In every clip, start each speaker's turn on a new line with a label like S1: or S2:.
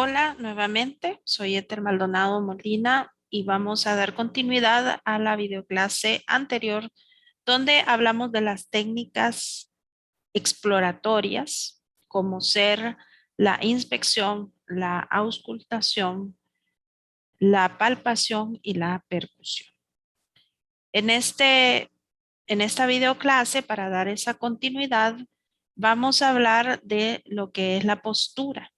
S1: Hola, nuevamente, soy Eter Maldonado Molina y vamos a dar continuidad a la videoclase anterior donde hablamos de las técnicas exploratorias como ser la inspección, la auscultación, la palpación y la percusión. En esta videoclase, para dar esa continuidad, vamos a hablar de lo que es la postura,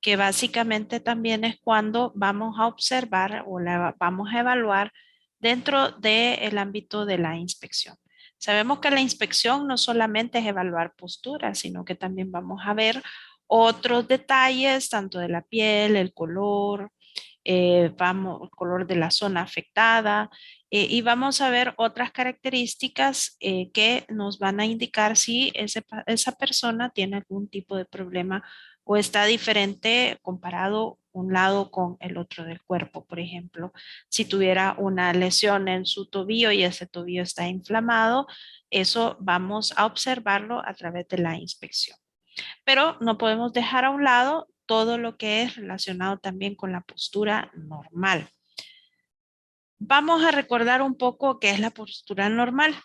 S1: que básicamente también es cuando vamos a observar o la vamos a evaluar dentro del ámbito de la inspección. Sabemos que la inspección no solamente es evaluar posturas, sino que también vamos a ver otros detalles, tanto de la piel, el color, el color de la zona afectada, y vamos a ver otras características que nos van a indicar si esa persona tiene algún tipo de problema o está diferente comparado un lado con el otro del cuerpo. Por ejemplo, si tuviera una lesión en su tobillo y ese tobillo está inflamado, eso vamos a observarlo a través de la inspección. Pero no podemos dejar a un lado todo lo que es relacionado también con la postura normal. Vamos a recordar un poco qué es la postura normal.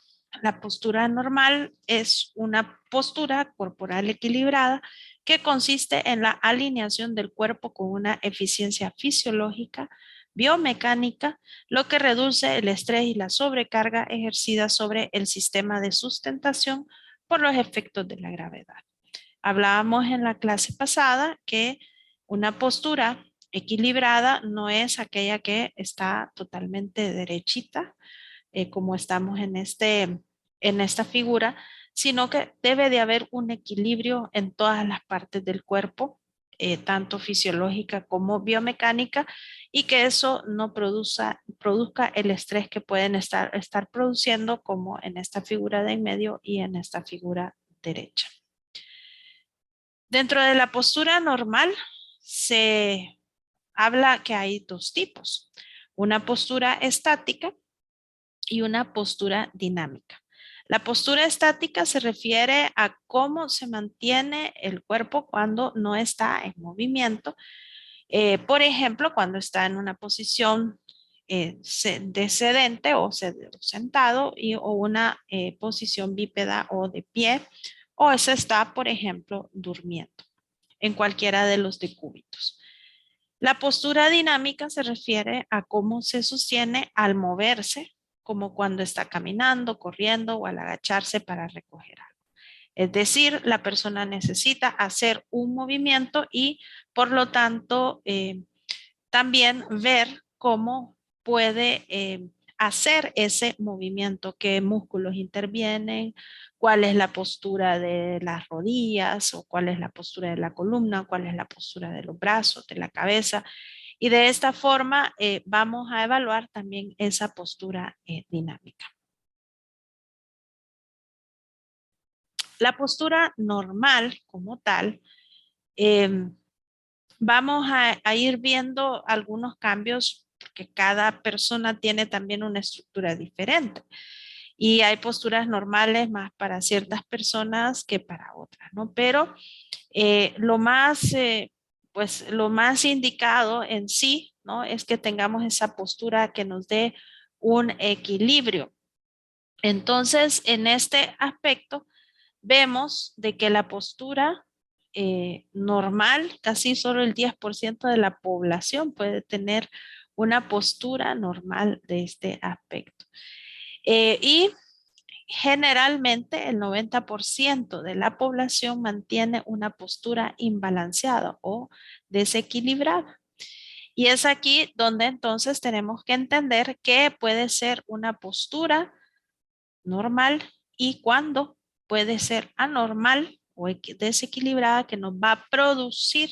S1: La postura normal es una postura corporal equilibrada que consiste en la alineación del cuerpo con una eficiencia fisiológica, biomecánica, lo que reduce el estrés y la sobrecarga ejercida sobre el sistema de sustentación por los efectos de la gravedad. Hablábamos en la clase pasada que una postura equilibrada no es aquella que está totalmente derechita, como estamos en esta figura, sino que debe de haber un equilibrio en todas las partes del cuerpo, tanto fisiológica como biomecánica, y que eso no produzca el estrés que pueden estar produciendo, como en esta figura de en medio y en esta figura derecha. Dentro de la postura normal se habla que hay dos tipos, una postura estática y una postura dinámica. La postura estática se refiere a cómo se mantiene el cuerpo cuando no está en movimiento. Por ejemplo, cuando está en una posición de sedente o sentado o una posición bípeda o de pie, o se está, por ejemplo, durmiendo en cualquiera de los decúbitos. La postura dinámica se refiere a cómo se sostiene al moverse, como cuando está caminando, corriendo o al agacharse para recoger algo. Es decir, la persona necesita hacer un movimiento y por lo tanto también ver cómo puede hacer ese movimiento, qué músculos intervienen, cuál es la postura de las rodillas o cuál es la postura de la columna, cuál es la postura de los brazos, de la cabeza. Y de esta forma vamos a evaluar también esa postura dinámica. La postura normal como tal, vamos a ir viendo algunos cambios porque cada persona tiene también una estructura diferente. Y hay posturas normales más para ciertas personas que para otras, ¿no? Pero lo más indicado en sí, ¿no? Es que tengamos esa postura que nos dé un equilibrio. Entonces, en este aspecto, vemos de que la postura normal, casi solo el 10% de la población puede tener una postura normal de este aspecto. Y generalmente el 90% de la población mantiene una postura imbalanceada o desequilibrada. Y es aquí donde entonces tenemos que entender que puede ser una postura normal y cuando puede ser anormal o desequilibrada, que nos va a producir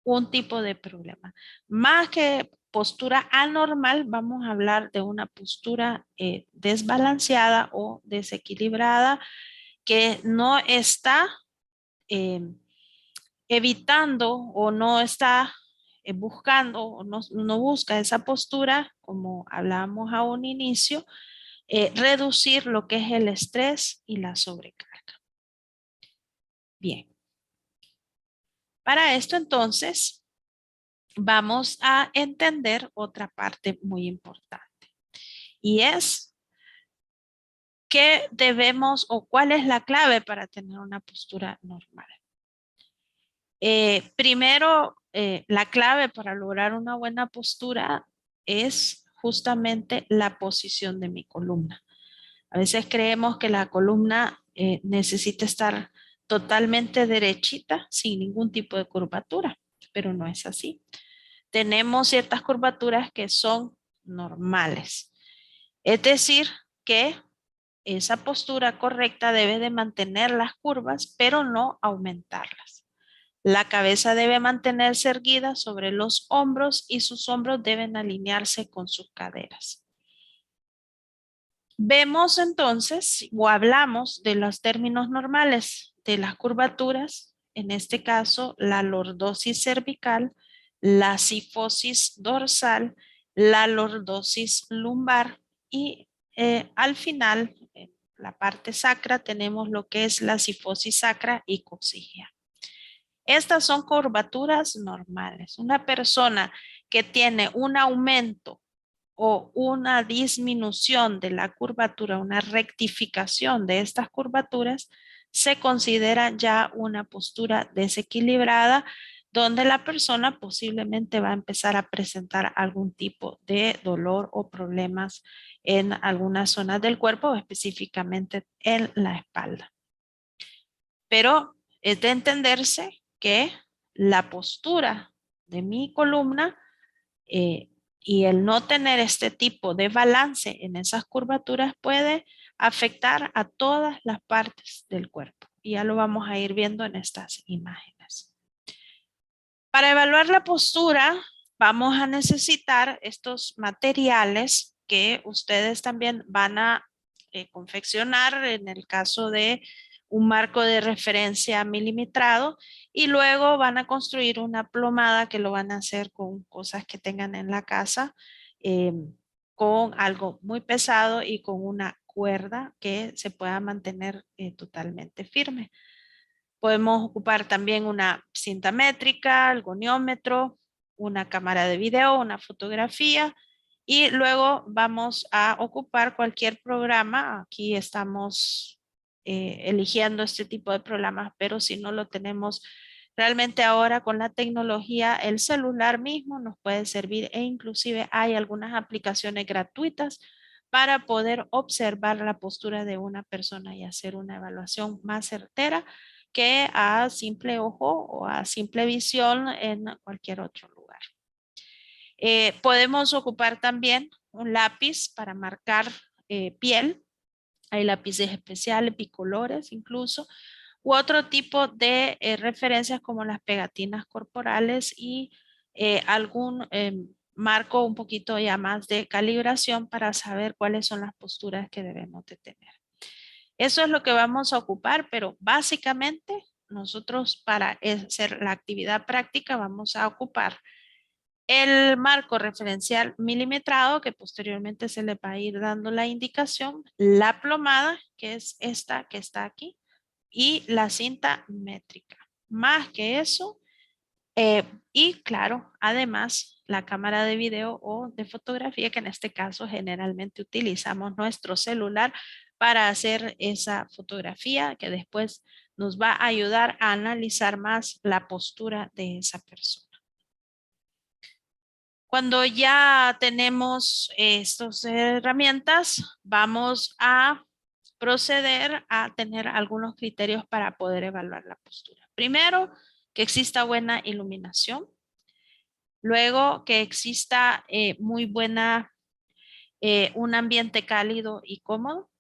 S1: un tipo de problema. Más que postura anormal, vamos a hablar de una postura desbalanceada o desequilibrada que no está eh, evitando o no está buscando o no busca esa postura, como hablábamos a un inicio, reducir lo que es el estrés y la sobrecarga. Bien. Para esto entonces vamos a entender otra parte muy importante. Y es qué debemos o cuál es la clave para tener una postura normal. Primero, la clave para lograr una buena postura es justamente la posición de mi columna. A veces creemos que la columna necesita estar totalmente derechita sin ningún tipo de curvatura, pero no es así. Tenemos ciertas curvaturas que son normales. Es decir, que esa postura correcta debe de mantener las curvas, pero no aumentarlas. La cabeza debe mantenerse erguida sobre los hombros y sus hombros deben alinearse con sus caderas. Vemos entonces o hablamos de los términos normales de las curvaturas, en este caso la lordosis cervical, la cifosis dorsal, la lordosis lumbar y al final, en la parte sacra, tenemos lo que es la cifosis sacra y coxígea. Estas son curvaturas normales. Una persona que tiene un aumento o una disminución de la curvatura, una rectificación de estas curvaturas, se considera ya una postura desequilibrada donde la persona posiblemente va a empezar a presentar algún tipo de dolor o problemas en algunas zonas del cuerpo, específicamente en la espalda. Pero es de entenderse que la postura de mi columna y el no tener este tipo de balance en esas curvaturas puede afectar a todas las partes del cuerpo. Y ya lo vamos a ir viendo en estas imágenes. Para evaluar la postura, vamos a necesitar estos materiales que ustedes también van a confeccionar en el caso de un marco de referencia milimetrado y luego van a construir una plomada que lo van a hacer con cosas que tengan en la casa, eh, con algo muy pesado y con una cuerda que se pueda mantener totalmente firme. Podemos ocupar también una cinta métrica, el goniómetro, una cámara de video, una fotografía y luego vamos a ocupar cualquier programa. Aquí estamos eligiendo este tipo de programas, pero si no lo tenemos realmente ahora con la tecnología, el celular mismo nos puede servir e inclusive hay algunas aplicaciones gratuitas para poder observar la postura de una persona y hacer una evaluación más certera que a simple ojo o a simple visión en cualquier otro lugar. Podemos ocupar también un lápiz para marcar piel. Hay lápices especiales, bicolores incluso, u otro tipo de referencias como las pegatinas corporales y algún marco un poquito ya más de calibración para saber cuáles son las posturas que debemos de tener. Eso es lo que vamos a ocupar, pero básicamente nosotros para hacer la actividad práctica vamos a ocupar el marco referencial milimetrado que posteriormente se le va a ir dando la indicación, la plomada que es esta que está aquí y la cinta métrica. Más que eso, y claro, además la cámara de video o de fotografía, que en este caso generalmente utilizamos nuestro celular para hacer esa fotografía que después nos va a ayudar a analizar más la postura de esa persona. Cuando ya tenemos estas herramientas, vamos a proceder a tener algunos criterios para poder evaluar la postura. Primero, que exista buena iluminación. Luego, que exista muy buena, un ambiente cálido y cómodo.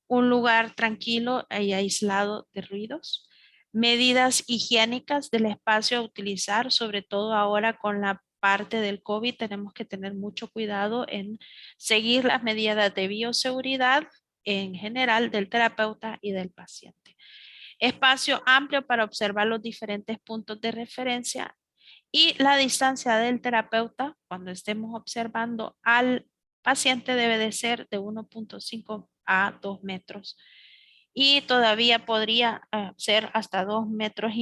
S1: Un lugar tranquilo y aislado de ruidos. Medidas higiénicas del espacio a utilizar, sobre todo ahora con la parte del COVID, tenemos que tener mucho cuidado en seguir las medidas de bioseguridad en general del terapeuta y del paciente. Espacio amplio para observar los diferentes puntos de referencia y la distancia del terapeuta cuando estemos observando al paciente debe de ser de 1.5 a 2 metros y todavía podría ser hasta 2,5 metros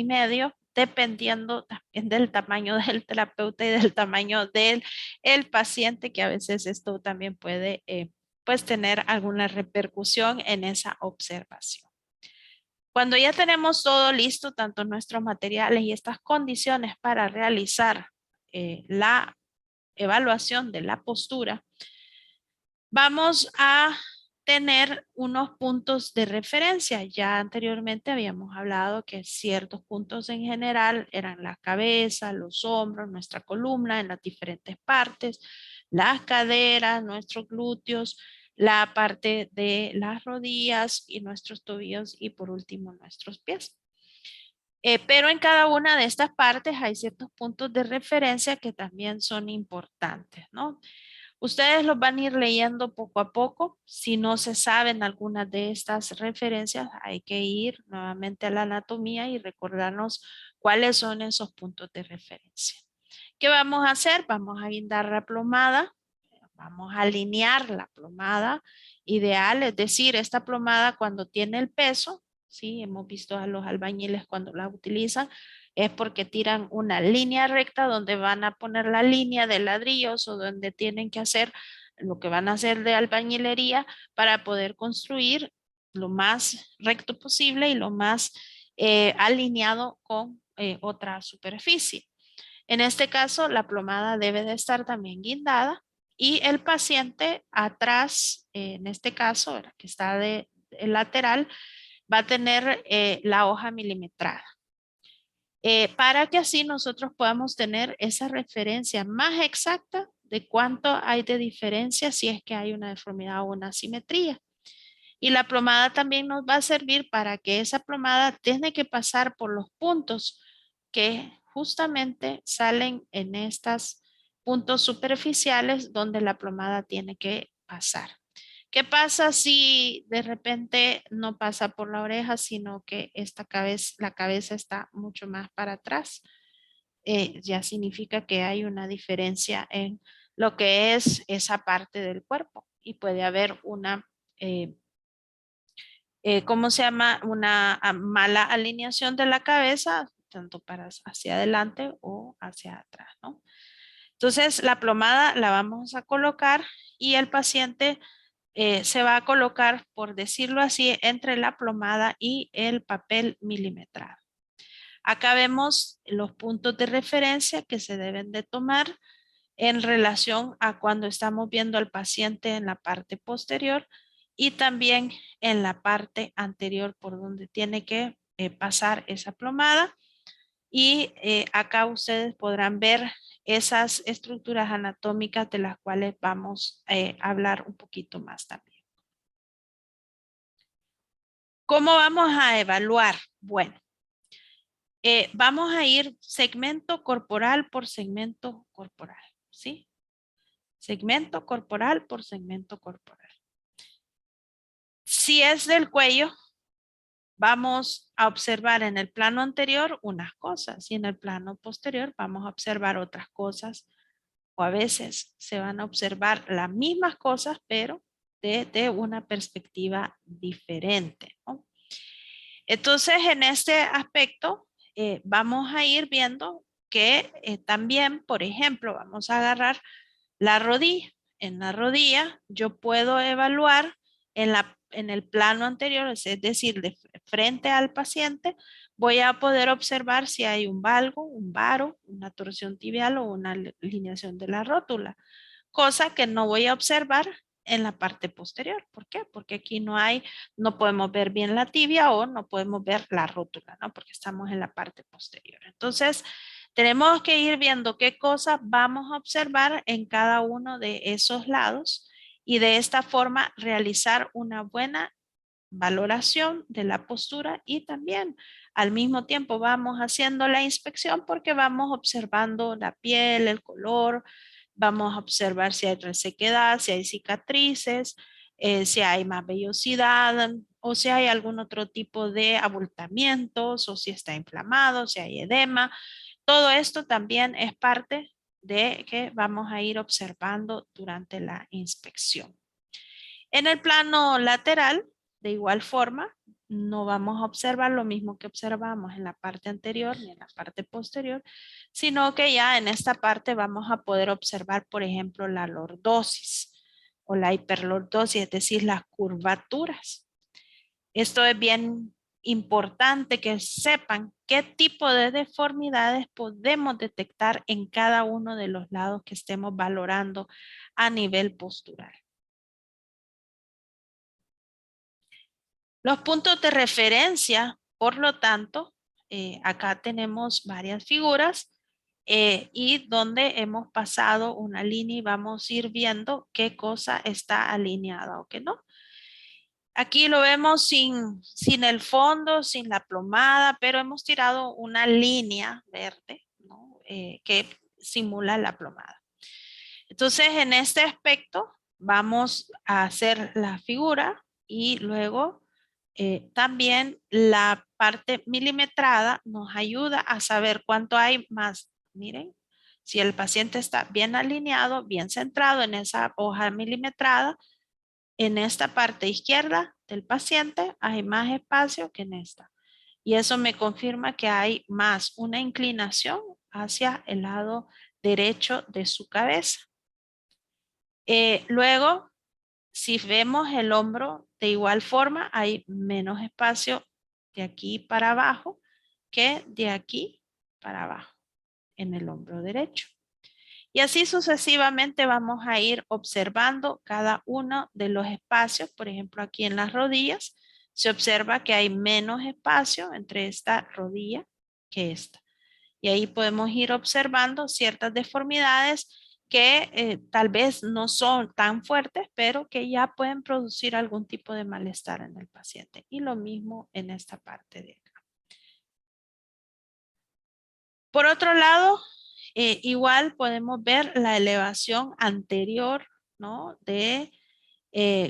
S1: dependiendo también del tamaño del terapeuta y del tamaño del el paciente, que a veces esto también puede pues tener alguna repercusión en esa observación. Cuando ya tenemos todo listo, tanto nuestros materiales y estas condiciones para realizar la evaluación de la postura, vamos a tener unos puntos de referencia. Ya anteriormente habíamos hablado que ciertos puntos en general eran la cabeza, los hombros, nuestra columna en las diferentes partes, las caderas, nuestros glúteos, la parte de las rodillas y nuestros tobillos y por último nuestros pies. Pero en cada una de estas partes hay ciertos puntos de referencia que también son importantes, ¿no? Ustedes los van a ir leyendo poco a poco. Si no se saben algunas de estas referencias, hay que ir nuevamente a la anatomía y recordarnos cuáles son esos puntos de referencia. ¿Qué vamos a hacer? Vamos a guindar la plomada. Vamos a alinear la plomada ideal, es decir, esta plomada cuando tiene el peso, ¿sí? Hemos visto a los albañiles cuando la utilizan, es porque tiran una línea recta donde van a poner la línea de ladrillos o donde tienen que hacer lo que van a hacer de albañilería para poder construir lo más recto posible y lo más alineado con otra superficie. En este caso, la plomada debe de estar también guindada y el paciente atrás, en este caso, que está de lateral, va a tener la hoja milimetrada. Para que así nosotros podamos tener esa referencia más exacta de cuánto hay de diferencia si es que hay una deformidad o una asimetría. Y la plomada también nos va a servir para que esa plomada tiene que pasar por los puntos que justamente salen en estos puntos superficiales donde la plomada tiene que pasar. ¿Qué pasa si de repente no pasa por la oreja, sino que la cabeza está mucho más para atrás? Ya significa que hay una diferencia en lo que es esa parte del cuerpo y puede haber una ¿cómo se llama? Una mala alineación de la cabeza, tanto para hacia adelante o hacia atrás, ¿no? Entonces, la plomada la vamos a colocar y el paciente se va a colocar, por decirlo así, entre la plomada y el papel milimetrado. Acá vemos los puntos de referencia que se deben de tomar en relación a cuando estamos viendo al paciente en la parte posterior y también en la parte anterior por donde tiene que pasar esa plomada. Y acá ustedes podrán ver esas estructuras anatómicas de las cuales vamos a hablar un poquito más también. ¿Cómo vamos a evaluar? Bueno, vamos a ir segmento corporal por segmento corporal, ¿sí? Segmento corporal por segmento corporal. Si es del cuello, vamos a observar en el plano anterior unas cosas y en el plano posterior vamos a observar otras cosas o a veces se van a observar las mismas cosas pero desde una perspectiva diferente, ¿no? Entonces en este aspecto vamos a ir viendo que también, por ejemplo, vamos a agarrar la rodilla. En la rodilla yo puedo evaluar en el plano anterior, es decir, de frente al paciente, voy a poder observar si hay un valgo, un varo, una torsión tibial o una alineación de la rótula, cosa que no voy a observar en la parte posterior. ¿Por qué? Porque aquí no podemos ver bien la tibia o no podemos ver la rótula, ¿no? Porque estamos en la parte posterior. Entonces, tenemos que ir viendo qué cosas vamos a observar en cada uno de esos lados y de esta forma realizar una buena valoración de la postura y también al mismo tiempo vamos haciendo la inspección porque vamos observando la piel, el color, vamos a observar si hay resequedad, si hay cicatrices, si hay más vellosidad o si hay algún otro tipo de abultamientos o si está inflamado, si hay edema. Todo esto también es parte de que vamos a ir observando durante la inspección. En el plano lateral, de igual forma, no vamos a observar lo mismo que observamos en la parte anterior ni en la parte posterior, sino que ya en esta parte vamos a poder observar, por ejemplo, la lordosis o la hiperlordosis, es decir, las curvaturas. Esto es bien importante que sepan qué tipo de deformidades podemos detectar en cada uno de los lados que estemos valorando a nivel postural. Los puntos de referencia, por lo tanto, acá tenemos varias figuras y donde hemos pasado una línea y vamos a ir viendo qué cosa está alineada o qué no. Aquí lo vemos sin el fondo, sin la plomada, pero hemos tirado una línea verde, ¿no? Que simula la plomada. Entonces, en este aspecto, vamos a hacer la figura y luego también la parte milimetrada nos ayuda a saber cuánto hay más. Miren, si el paciente está bien alineado, bien centrado en esa hoja milimetrada, en esta parte izquierda del paciente hay más espacio que en esta. Y eso me confirma que hay más una inclinación hacia el lado derecho de su cabeza. Luego, si vemos el hombro de igual forma, hay menos espacio de aquí para abajo que de aquí para abajo en el hombro derecho. Y así sucesivamente vamos a ir observando cada uno de los espacios. Por ejemplo, aquí en las rodillas se observa que hay menos espacio entre esta rodilla que esta. Y ahí podemos ir observando ciertas deformidades que tal vez no son tan fuertes, pero que ya pueden producir algún tipo de malestar en el paciente. Y lo mismo en esta parte de acá. Por otro lado, igual podemos ver la elevación anterior, ¿no? De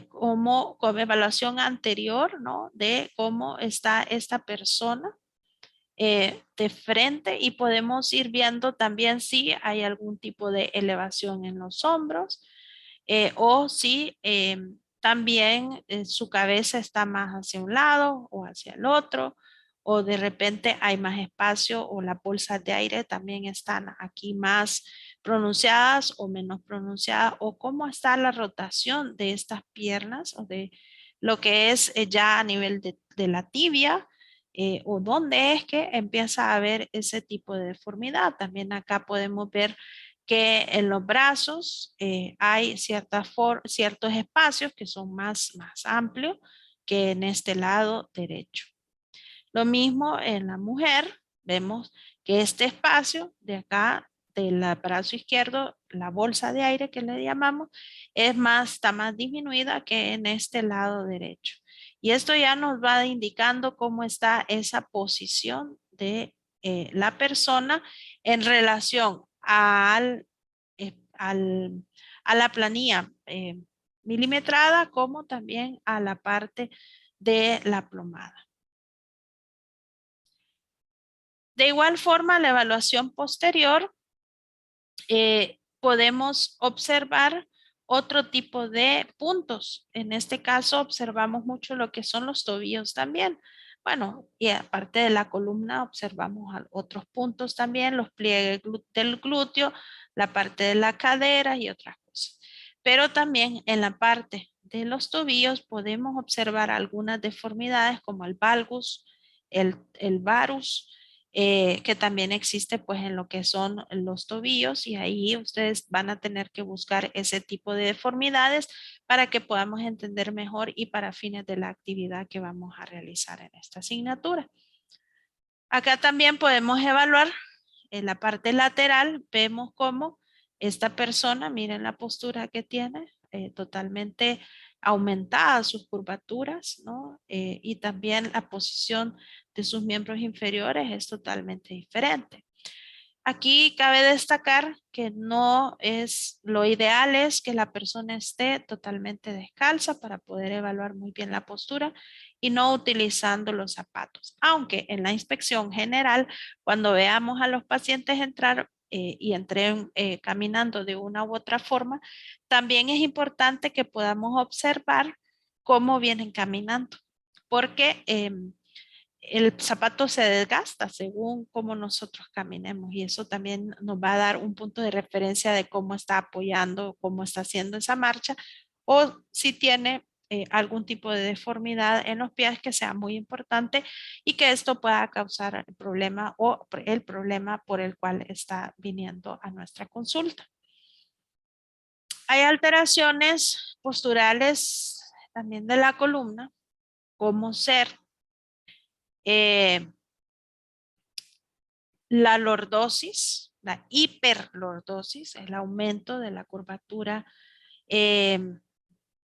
S1: como evaluación anterior, ¿no? De cómo está esta persona de frente y podemos ir viendo también si hay algún tipo de elevación en los hombros o si también su cabeza está más hacia un lado o hacia el otro o de repente hay más espacio o las bolsas de aire también están aquí más pronunciadas o menos pronunciadas o cómo está la rotación de estas piernas o de lo que es ya a nivel de la tibia o dónde es que empieza a haber ese tipo de deformidad. También acá podemos ver que en los brazos hay ciertos espacios que son más amplios que en este lado derecho. Lo mismo en la mujer, vemos que este espacio de acá del brazo izquierdo, la bolsa de aire que le llamamos, está más disminuida que en este lado derecho. Y esto ya nos va indicando cómo está esa posición de la persona en relación a la planilla milimetrada, como también a la parte de la plomada. De igual forma, la evaluación posterior, podemos observar otro tipo de puntos. En este caso, observamos mucho lo que son los tobillos también. Bueno, y aparte de la columna, observamos otros puntos también, los pliegues del glúteo, la parte de la cadera y otras cosas. Pero también en la parte de los tobillos podemos observar algunas deformidades como el valgus, el varus, que también existe pues en lo que son los tobillos y ahí ustedes van a tener que buscar ese tipo de deformidades para que podamos entender mejor y para fines de la actividad que vamos a realizar en esta asignatura. Acá también podemos evaluar en la parte lateral, vemos cómo esta persona, miren la postura que tiene, totalmente aumentada sus curvaturas, ¿no? Y también la posición de sus miembros inferiores es totalmente diferente. Aquí cabe destacar que no es, lo ideal es que la persona esté totalmente descalza para poder evaluar muy bien la postura y no utilizando los zapatos. Aunque en la inspección general, cuando veamos a los pacientes entrar y entren caminando de una u otra forma, también es importante que podamos observar cómo vienen caminando porque el zapato se desgasta según cómo nosotros caminemos y eso también nos va a dar un punto de referencia de cómo está apoyando, cómo está haciendo esa marcha o si tiene algún tipo de deformidad en los pies que sea muy importante y que esto pueda causar el problema o el problema por el cual está viniendo a nuestra consulta. Hay alteraciones posturales también de la columna, como ser eh, la lordosis, la hiperlordosis, el aumento de la curvatura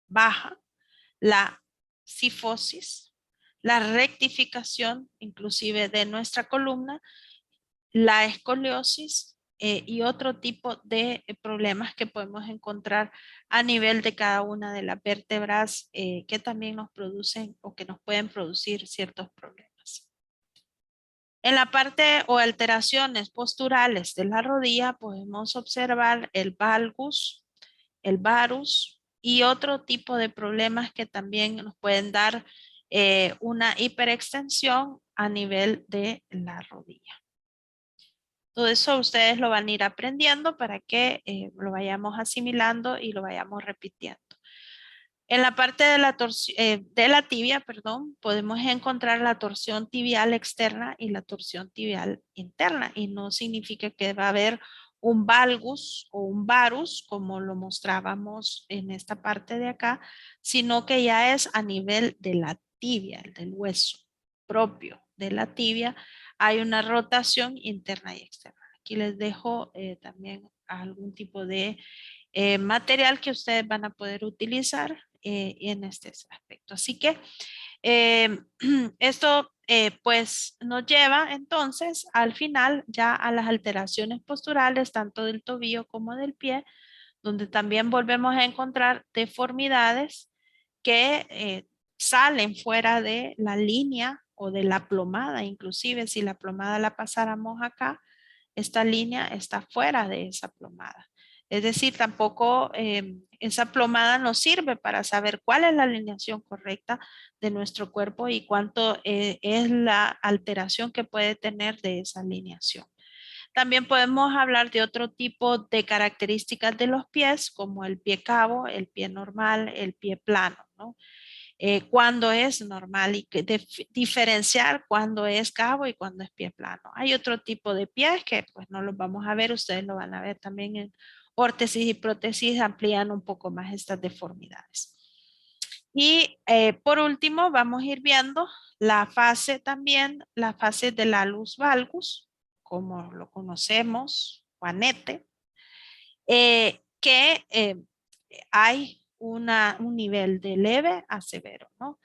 S1: baja, la cifosis, la rectificación inclusive de nuestra columna, la escoliosis y otro tipo de problemas que podemos encontrar a nivel de cada una de las vértebras que también nos producen o que nos pueden producir ciertos problemas. En la parte o alteraciones posturales de la rodilla podemos observar el valgus, el varus y otro tipo de problemas que también nos pueden dar una hiperextensión a nivel de la rodilla. Todo eso ustedes lo van a ir aprendiendo para que lo vayamos asimilando y lo vayamos repitiendo. En la parte de la tibia, perdón, podemos encontrar la torsión tibial externa y la torsión tibial interna. Y no significa que va a haber un valgus o un varus, como lo mostrábamos en esta parte de acá, sino que ya es a nivel de la tibia, del hueso propio de la tibia. Hay una rotación interna y externa. Aquí les dejo también algún tipo de material que ustedes van a poder utilizar en este aspecto. Así que eh, esto pues nos lleva entonces al final ya a las alteraciones posturales tanto del tobillo como del pie, donde también volvemos a encontrar deformidades que salen fuera de la línea o de la plomada, inclusive si la plomada la pasáramos acá, esta línea está fuera de esa plomada. Es decir, tampoco esa plomada nos sirve para saber cuál es la alineación correcta de nuestro cuerpo y cuánto es la alteración que puede tener de esa alineación. También podemos hablar de otro tipo de características de los pies, como el pie cabo, el pie normal, el pie plano, ¿no? Cuándo es normal y diferenciar cuándo es cabo y cuándo es pie plano. Hay otro tipo de pies que pues no los vamos a ver, ustedes lo van a ver también en órtesis y prótesis, amplían un poco más estas deformidades. Y por último vamos a ir viendo la fase también, la fase de la luz valgus, como lo conocemos, Juanete, que hay un nivel de leve a severo, ¿no?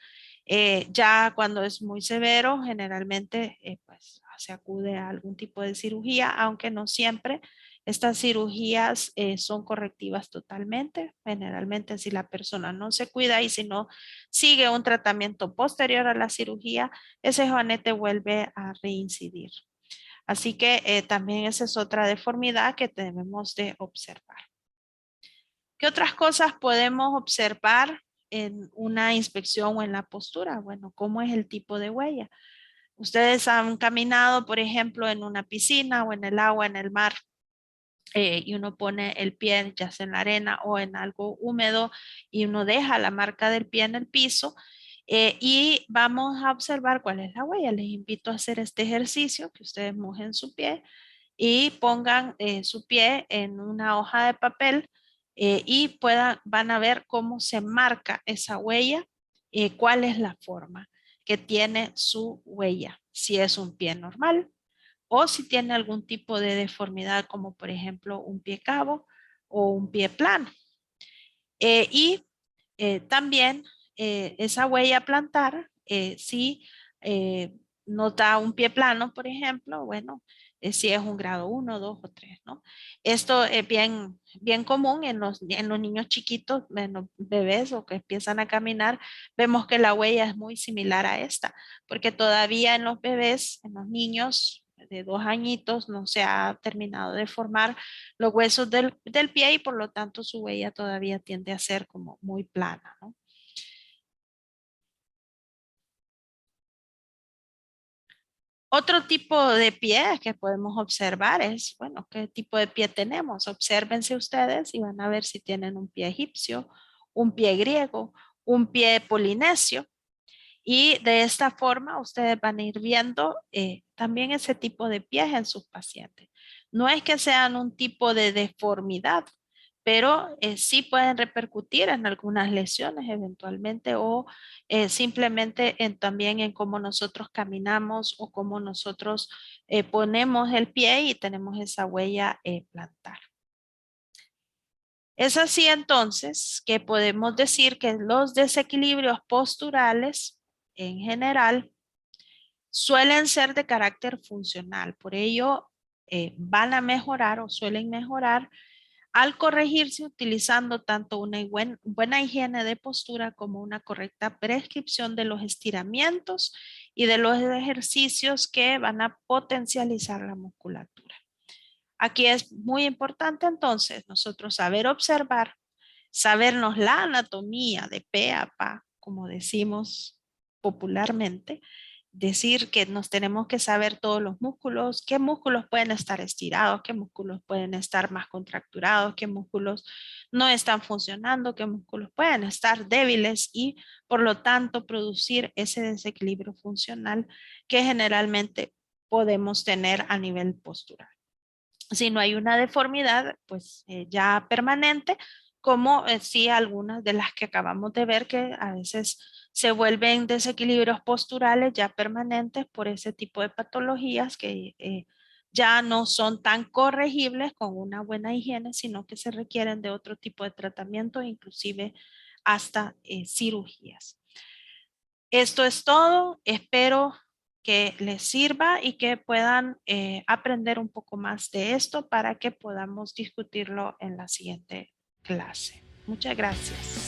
S1: Ya cuando es muy severo, generalmente pues, se acude a algún tipo de cirugía, aunque no siempre. Estas cirugías son correctivas totalmente. Generalmente si la persona no se cuida y si no sigue un tratamiento posterior a la cirugía, ese juanete vuelve a reincidir. Así que también esa es otra deformidad que debemos de observar. ¿Qué otras cosas podemos observar en una inspección o en la postura? Bueno, ¿cómo es el tipo de huella? Ustedes han caminado, por ejemplo, en una piscina o en el agua, en el mar, y uno pone el pie ya sea en la arena o en algo húmedo y uno deja la marca del pie en el piso y vamos a observar cuál es la huella. Les invito a hacer este ejercicio, que ustedes mojen su pie y pongan su pie en una hoja de papel y van a ver cómo se marca esa huella, cuál es la forma que tiene su huella, si es un pie normal o si tiene algún tipo de deformidad como por ejemplo un pie cabo o un pie plano. Y también esa huella plantar, si nos da un pie plano, por ejemplo, bueno, si es un grado 1, 2 o 3, ¿no? Esto es bien común en los niños chiquitos, en los bebés o que empiezan a caminar, vemos que la huella es muy similar a esta, porque todavía en los bebés, en los niños de 2 añitos, no se ha terminado de formar los huesos del pie y por lo tanto su huella todavía tiende a ser como muy plana, ¿no? Otro tipo de pie que podemos observar es, bueno, ¿qué tipo de pie tenemos? Obsérvense ustedes y van a ver si tienen un pie egipcio, un pie griego, un pie polinesio. Y de esta forma ustedes van a ir viendo también ese tipo de pies en sus pacientes. No es que sean un tipo de deformidad, pero sí pueden repercutir en algunas lesiones eventualmente o simplemente también en cómo nosotros caminamos o cómo nosotros ponemos el pie y tenemos esa huella plantar. Es así entonces que podemos decir que los desequilibrios posturales en general suelen ser de carácter funcional. Por ello, van a mejorar o suelen mejorar al corregirse utilizando tanto una buena higiene de postura como una correcta prescripción de los estiramientos y de los ejercicios que van a potencializar la musculatura. Aquí es muy importante entonces nosotros saber observar, sabernos la anatomía de pe a pa, como decimos popularmente, decir que nos tenemos que saber todos los músculos, qué músculos pueden estar estirados, qué músculos pueden estar más contracturados, qué músculos no están funcionando, qué músculos pueden estar débiles y por lo tanto producir ese desequilibrio funcional que generalmente podemos tener a nivel postural. Si no hay una deformidad, pues ya permanente, como sí algunas de las que acabamos de ver que a veces se vuelven desequilibrios posturales ya permanentes por ese tipo de patologías que ya no son tan corregibles con una buena higiene, sino que se requieren de otro tipo de tratamiento, inclusive hasta cirugías. Esto es todo. Espero que les sirva y que puedan aprender un poco más de esto para que podamos discutirlo en la siguiente clase. Muchas gracias.